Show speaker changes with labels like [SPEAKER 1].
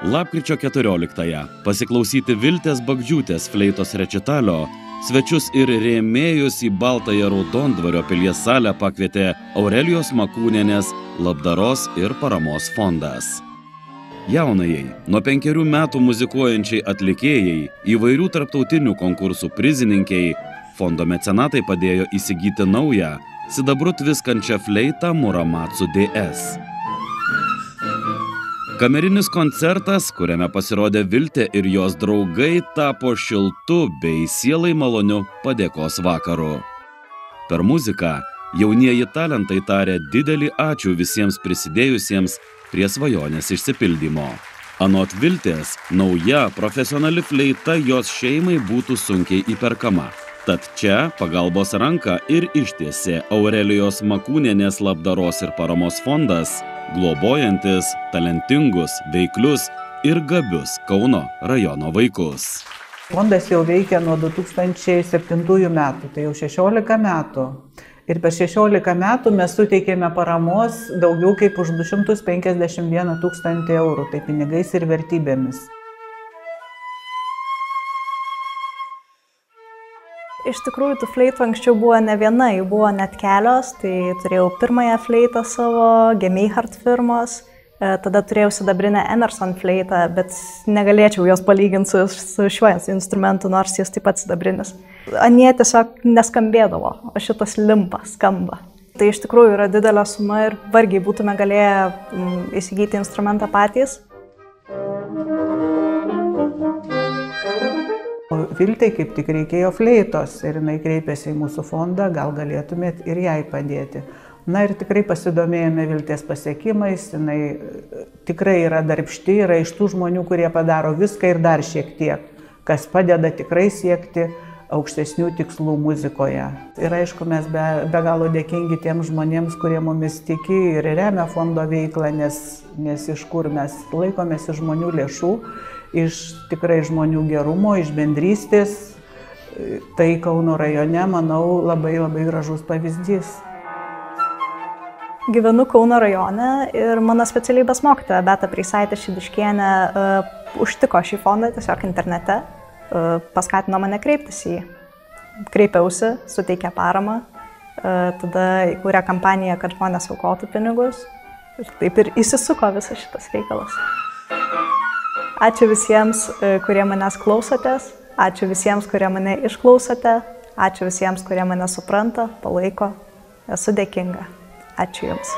[SPEAKER 1] Lapkričio 14-ąją pasiklausyti Viltės Bagdžiūtės fleitos rečitalio svečius ir rėmėjus į Baltąją Raudondvario pilies salę pakvietė Aurelijos Makūnienės labdaros ir paramos fondas. Jaunajai, nuo 5 metų muzikuojančiai atlikėjai, įvairių tarptautinių konkursų prizininkiai, fondo mecenatai padėjo įsigyti naują, sidabru tviskančią fleitą Muramatsu DS. Kamerinis koncertas, kuriame pasirodė Viltė ir jos draugai, tapo šiltu bei sielai maloniu padėkos vakaru. Per muziką jaunieji talentai tarė didelį ačiū visiems prisidėjusiems prie svajonės išsipildymo. Anot Viltės, nauja profesionali fleita jos šeimai būtų sunkiai įperkama. Tad čia pagalbos ranką ir ištiesė Aurelijos Makūnienės labdaros ir paramos fondas, globojantis talentingus, veiklius ir gabius Kauno rajono vaikus.
[SPEAKER 2] Fondas jau veikia nuo 2007 metų, tai jau 16 metų. Ir per 16 metų mes suteikėme paramos daugiau kaip už 251 000 eurų, tai pinigais ir vertybėmis.
[SPEAKER 3] Iš tikrųjų, tų fleitų anksčiau buvo ne viena, jų buvo net kelios, tai turėjau pirmąją fleitą savo, Gemeihardt firmos, tada turėjau sidabrinę Emerson fleitą, bet negalėčiau jos palyginti su šiuo instrumentu, nors jis taip pat sidabrinis. Anie tiesiog neskambėdavo, o šitas limpa skamba. Tai iš tikrųjų yra didelė suma ir vargiai būtume galėję įsigyti instrumentą patys.
[SPEAKER 2] Viltei kaip tik reikėjo fleitos ir jinai kreipėsi į mūsų fondą, gal galėtumėt ir jai padėti. Na ir tikrai pasidomėjome Viltės pasiekimais, jinai tikrai yra darbšti, yra iš tų žmonių, kurie padaro viską ir dar šiek tiek, kas padeda tikrai siekti aukštesnių tikslų muzikoje. Ir aišku, mes be galo dėkingi tiems žmonėms, kurie mumis tiki ir remia fondo veiklą, nes iš kur mes laikomės iš žmonių lėšų, iš tikrai žmonių gerumo, iš bendrystės. Tai Kauno rajone, manau, labai gražus pavyzdys.
[SPEAKER 3] Gyvenu Kauno rajone ir mano specialybės mokytoja Beata Preisaitė Šidiškienė užtiko šį fondą tiesiog internete, paskatino mane kreiptis į jį. Kreipiausi, suteikė paramą, tada įkūrė kampaniją, kad žmonės aukotų pinigus ir taip ir įsisuko visas šitas reikalas. Ačiū visiems, kurie manęs klausotės, ačiū visiems, kurie mane išklausote, ačiū visiems, kurie mane supranta, palaiko. Esu dėkinga. Ačiū Jums.